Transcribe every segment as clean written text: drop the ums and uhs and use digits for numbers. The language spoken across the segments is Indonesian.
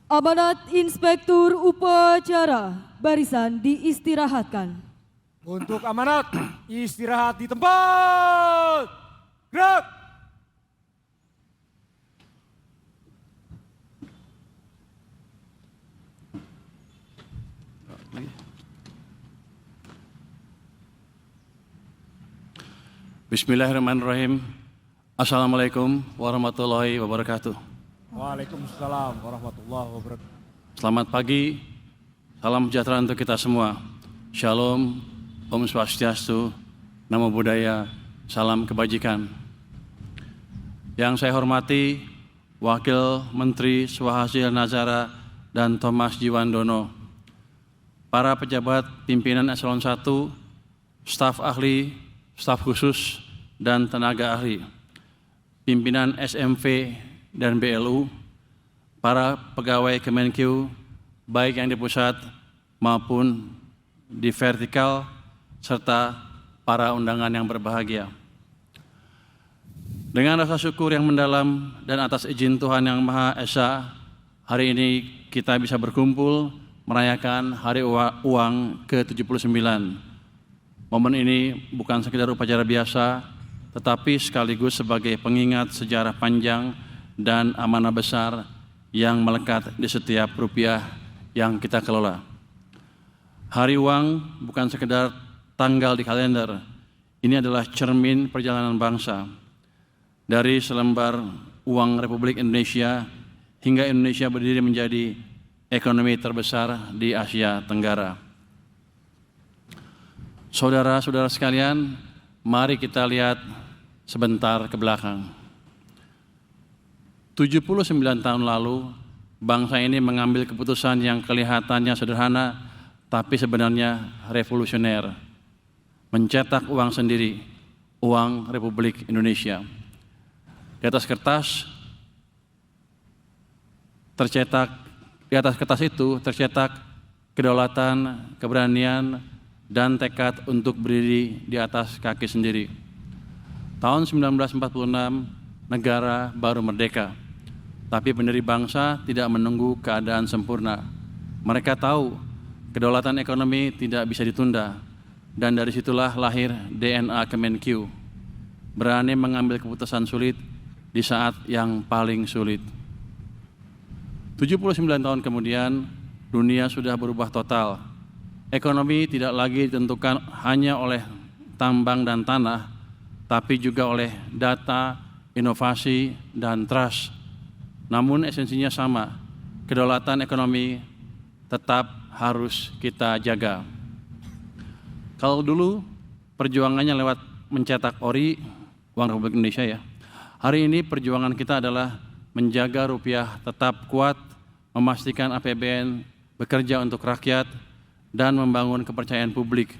Amanat Inspektur Upacara, barisan diistirahatkan. Untuk amanat, istirahat di tempat. Gerak! Bismillahirrahmanirrahim. Assalamualaikum warahmatullahi wabarakatuh. Waalaikumsalam warahmatullahi wabarakatuh. Selamat pagi, salam sejahtera untuk kita semua. Shalom, Om Swastiastu, Namo Buddhaya, salam kebajikan. Yang saya hormati Wakil Menteri Swahasil Nazara dan Thomas Jiwandono, para pejabat pimpinan Eselon 1, staf ahli, staf khusus, dan tenaga ahli, pimpinan SMV dan BLU, para pegawai Kemenkyu, baik yang di pusat maupun di vertikal, serta para undangan yang berbahagia. Dengan rasa syukur yang mendalam dan atas izin Tuhan Yang Maha Esa, hari ini kita bisa berkumpul merayakan Hari Uang ke-79. Momen ini bukan sekedar upacara biasa, tetapi sekaligus sebagai pengingat sejarah panjang dan amanah besar yang melekat di setiap rupiah yang kita kelola. Hari Uang bukan sekedar tanggal di kalender, ini adalah cermin perjalanan bangsa. Dari selembar uang Republik Indonesia hingga Indonesia berdiri menjadi ekonomi terbesar di Asia Tenggara. Saudara-saudara sekalian, mari kita lihat sebentar ke belakang. 79 tahun lalu, bangsa ini mengambil keputusan yang kelihatannya sederhana, tapi sebenarnya revolusioner. Mencetak uang sendiri, uang Republik Indonesia. Di atas kertas itu tercetak kedaulatan, keberanian, dan tekad untuk berdiri di atas kaki sendiri. Tahun 1946, negara baru merdeka. Tapi pendiri bangsa tidak menunggu keadaan sempurna. Mereka tahu kedaulatan ekonomi tidak bisa ditunda. Dan dari situlah lahir DNA Kemenkyu. Berani mengambil keputusan sulit di saat yang paling sulit. 79 tahun kemudian, dunia sudah berubah total. Ekonomi tidak lagi ditentukan hanya oleh tambang dan tanah, tapi juga oleh data, inovasi, dan trust. Namun esensinya sama, kedaulatan ekonomi tetap harus kita jaga. Kalau dulu perjuangannya lewat mencetak ori, uang Republik Indonesia ya. Hari ini perjuangan kita adalah menjaga rupiah tetap kuat, memastikan APBN bekerja untuk rakyat, dan membangun kepercayaan publik.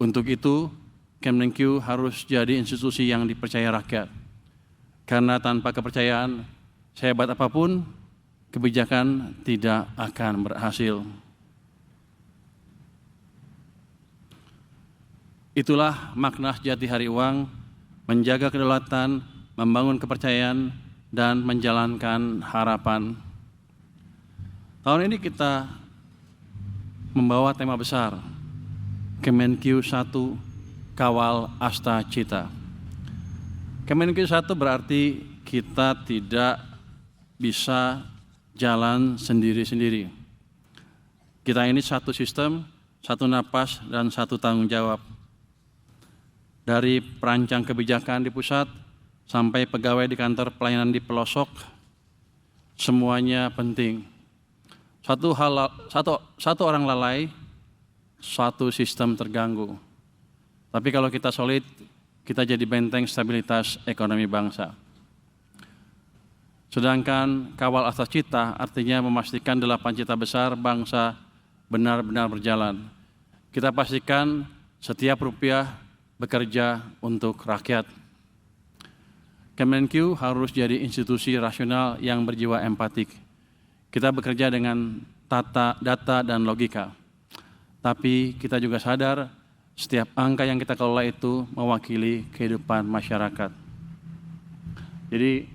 Untuk itu, Kemenkyu harus jadi institusi yang dipercaya rakyat. Karena tanpa kepercayaan, sehebat apapun, kebijakan tidak akan berhasil. Itulah makna sejati Hari Uang, menjaga kedaulatan, membangun kepercayaan, dan menjalankan harapan. Tahun ini kita membawa tema besar, Kemenkyu 1, Kawal Asta Cita. Kemenkyu 1 berarti kita tidak bisa jalan sendiri-sendiri. Kita ini satu sistem, satu napas, dan satu tanggung jawab. Dari perancang kebijakan di pusat sampai pegawai di kantor pelayanan di pelosok, semuanya penting. Satu orang lalai, satu sistem terganggu. Tapi kalau kita solid, kita jadi benteng stabilitas ekonomi bangsa. Sedangkan kawal asta cita artinya memastikan 8 cita besar bangsa benar-benar berjalan. Kita pastikan setiap rupiah bekerja untuk rakyat. Kemenkyu harus jadi institusi rasional yang berjiwa empatik. Kita bekerja dengan data dan logika. Tapi kita juga sadar setiap angka yang kita kelola itu mewakili kehidupan masyarakat. Jadi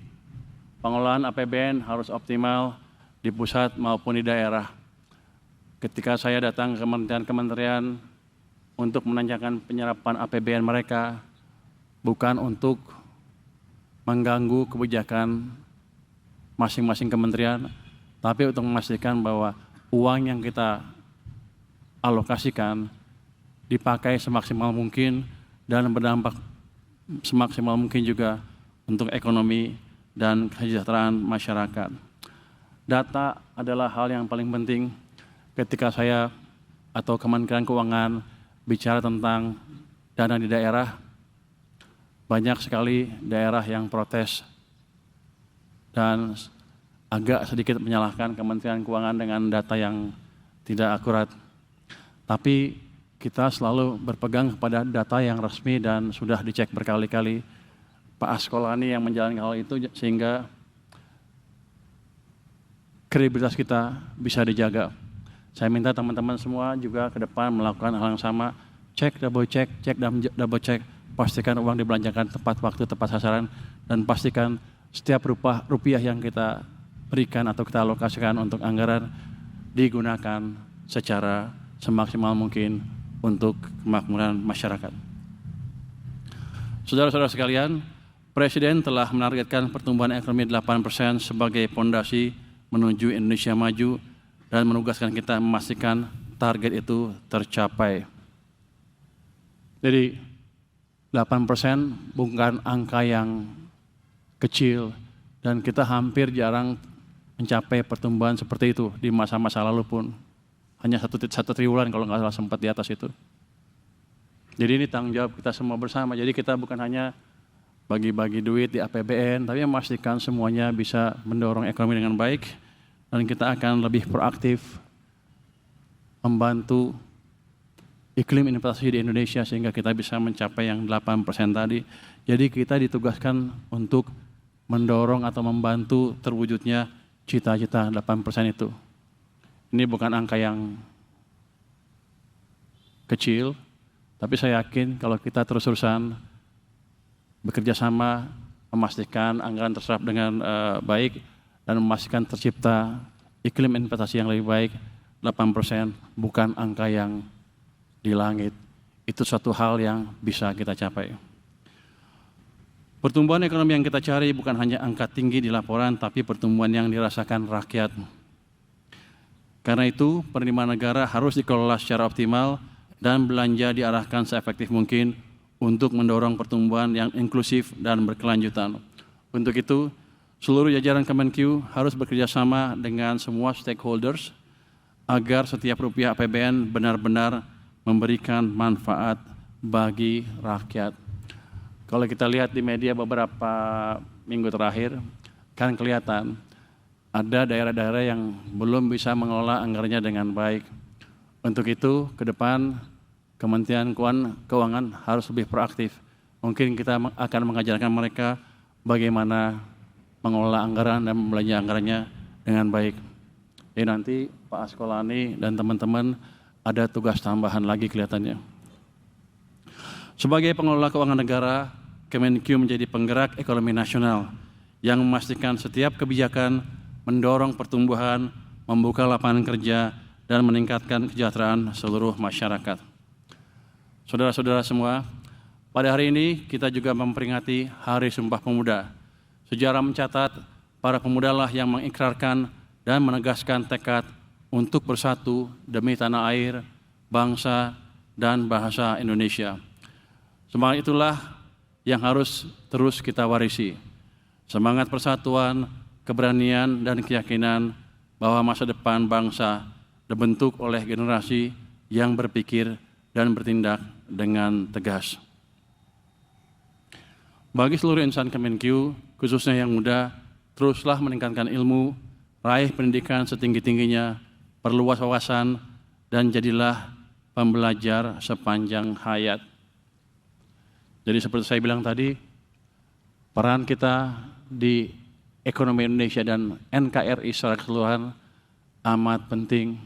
pengelolaan APBN harus optimal di pusat maupun di daerah. Ketika saya datang ke kementerian-kementerian untuk menanyakan penyerapan APBN mereka, bukan untuk mengganggu kebijakan masing-masing kementerian, tapi untuk memastikan bahwa uang yang kita alokasikan dipakai semaksimal mungkin dan berdampak semaksimal mungkin juga untuk ekonomi dan kesejahteraan masyarakat. Data adalah hal yang paling penting ketika saya atau Kementerian Keuangan bicara tentang dana di daerah. Banyak sekali daerah yang protes dan agak sedikit menyalahkan Kementerian Keuangan dengan data yang tidak akurat. Tapi kita selalu berpegang kepada data yang resmi dan sudah dicek berkali-kali. Pak Askolani yang menjalankan hal itu sehingga kredibilitas kita bisa dijaga. Saya minta teman-teman semua juga ke depan melakukan hal yang sama. Cek, double check, pastikan uang dibelanjakan tepat waktu, tepat sasaran, dan pastikan setiap rupiah yang kita berikan atau kita alokasikan untuk anggaran digunakan secara semaksimal mungkin untuk kemakmuran masyarakat. Saudara-saudara sekalian, Presiden telah menargetkan pertumbuhan ekonomi 8% sebagai pondasi menuju Indonesia maju dan menugaskan kita memastikan target itu tercapai. Jadi 8% bukan angka yang kecil dan kita hampir jarang mencapai pertumbuhan seperti itu di masa-masa lalu pun. Hanya 1 triliunan kalau nggak salah sempat di atas itu. Jadi ini tanggung jawab kita semua bersama. Jadi kita bukan hanya bagi-bagi duit di APBN, tapi memastikan semuanya bisa mendorong ekonomi dengan baik dan kita akan lebih proaktif membantu iklim investasi di Indonesia sehingga kita bisa mencapai yang 8% tadi. Jadi kita ditugaskan untuk mendorong atau membantu terwujudnya cita-cita 8% itu. Ini bukan angka yang kecil, tapi saya yakin kalau kita terus-terusan bekerja sama memastikan anggaran terserap dengan baik dan memastikan tercipta iklim investasi yang lebih baik, 8% bukan angka yang di langit. Itu suatu hal yang bisa kita capai. Pertumbuhan ekonomi yang kita cari bukan hanya angka tinggi di laporan, tapi pertumbuhan yang dirasakan rakyat. Karena itu, penerimaan negara harus dikelola secara optimal dan belanja diarahkan seefektif mungkin untuk mendorong pertumbuhan yang inklusif dan berkelanjutan. Untuk itu, seluruh jajaran Kemenq harus bekerja sama dengan semua stakeholders agar setiap rupiah APBN benar-benar memberikan manfaat bagi rakyat. Kalau kita lihat di media beberapa minggu terakhir, kan kelihatan ada daerah-daerah yang belum bisa mengelola anggarannya dengan baik. Untuk itu, ke depan Kementerian Keuangan harus lebih proaktif. Mungkin kita akan mengajarkan mereka bagaimana mengelola anggaran dan membelanja anggarannya dengan baik. Jadi nanti Pak Askolani dan teman-teman ada tugas tambahan lagi kelihatannya. Sebagai pengelola keuangan negara, Kemenq menjadi penggerak ekonomi nasional yang memastikan setiap kebijakan mendorong pertumbuhan, membuka lapangan kerja, dan meningkatkan kesejahteraan seluruh masyarakat. Saudara-saudara semua, pada hari ini kita juga memperingati Hari Sumpah Pemuda. Sejarah mencatat, para pemudalah yang mengikrarkan dan menegaskan tekad untuk bersatu demi tanah air, bangsa, dan bahasa Indonesia. Semangat itulah yang harus terus kita warisi. Semangat persatuan, keberanian, dan keyakinan bahwa masa depan bangsa dibentuk oleh generasi yang berpikir dan bertindak dengan tegas. Bagi seluruh insan Kemenq, khususnya yang muda, teruslah meningkatkan ilmu, raih pendidikan setinggi-tingginya, perluas wawasan, dan jadilah pembelajar sepanjang hayat. Jadi seperti saya bilang tadi, peran kita di ekonomi Indonesia dan NKRI secara keseluruhan amat penting.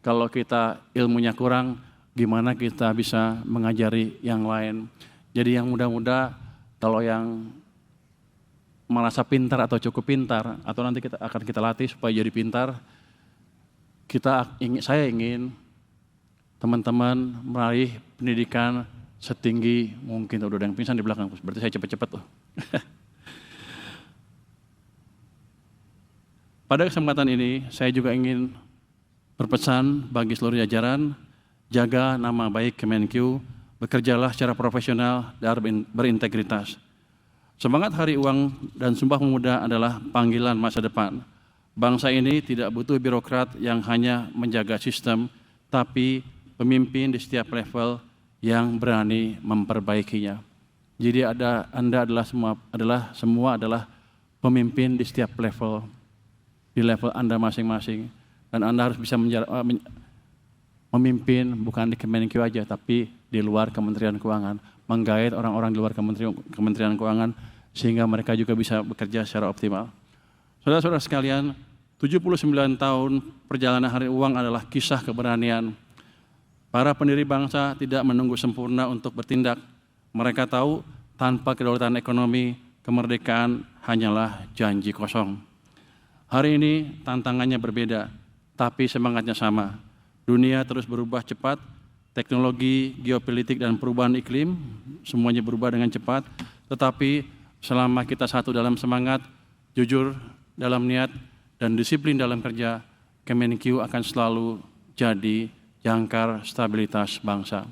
Kalau kita ilmunya kurang, gimana kita bisa mengajari yang lain. Jadi yang muda-muda, kalau yang merasa pintar atau cukup pintar, atau nanti kita latih supaya jadi pintar, saya ingin teman-teman meraih pendidikan setinggi mungkin. Udah ada yang pingsan di belakang, berarti saya cepat-cepat tuh. Pada kesempatan ini, saya juga ingin berpesan bagi seluruh jajaran, jaga nama baik Kemenq, bekerjalah secara profesional dan berintegritas. Semangat Hari Uang dan Sumpah Pemuda adalah panggilan masa depan. Bangsa ini tidak butuh birokrat yang hanya menjaga sistem, tapi pemimpin di setiap level yang berani memperbaikinya. Jadi Anda semua adalah pemimpin di setiap level, di level Anda masing-masing. Dan Anda harus bisa memimpin bukan di Kemenq aja, tapi di luar Kementerian Keuangan, menggait orang-orang di luar Kementerian Keuangan sehingga mereka juga bisa bekerja secara optimal. Saudara-saudara sekalian, 79 tahun perjalanan Hari Uang adalah kisah keberanian. Para pendiri bangsa tidak menunggu sempurna untuk bertindak. Mereka tahu tanpa kedaulatan ekonomi, kemerdekaan hanyalah janji kosong. Hari ini tantangannya berbeda, tapi semangatnya sama. Dunia terus berubah cepat, teknologi, geopolitik, dan perubahan iklim, semuanya berubah dengan cepat. Tetapi selama kita satu dalam semangat, jujur dalam niat, dan disiplin dalam kerja, Kemenq akan selalu jadi jangkar stabilitas bangsa.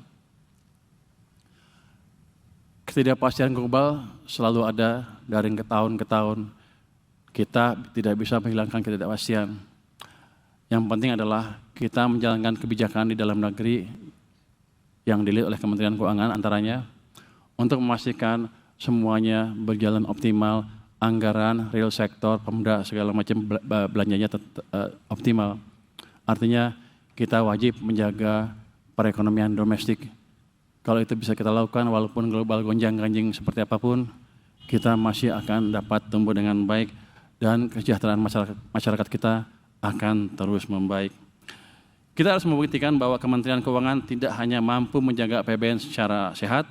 Ketidakpastian global selalu ada dari tahun ke tahun. Kita tidak bisa menghilangkan ketidakpastian. Yang penting adalah kita menjalankan kebijakan di dalam negeri yang dilihat oleh Kementerian Keuangan antaranya untuk memastikan semuanya berjalan optimal, anggaran, real sektor, pemda, segala macam belanjanya optimal. Artinya kita wajib menjaga perekonomian domestik. Kalau itu bisa kita lakukan walaupun global gonjang-ganjing seperti apapun, kita masih akan dapat tumbuh dengan baik dan kesejahteraan masyarakat kita akan terus membaik. Kita harus membuktikan bahwa Kementerian Keuangan tidak hanya mampu menjaga APBN secara sehat,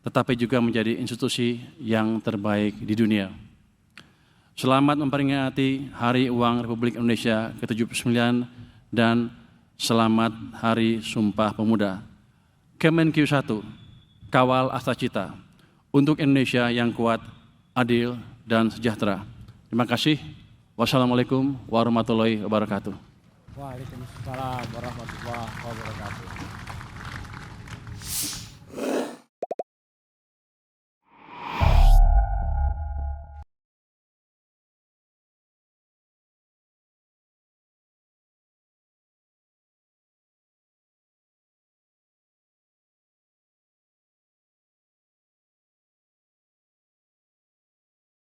tetapi juga menjadi institusi yang terbaik di dunia. Selamat memperingati Hari Uang Republik Indonesia ke-79 dan selamat Hari Sumpah Pemuda. Kemenq 1, kawal asa cita untuk Indonesia yang kuat, adil, dan sejahtera. Terima kasih. Wassalamualaikum warahmatullahi wabarakatuh. Waalaikumsalam warahmatullahi wabarakatuh.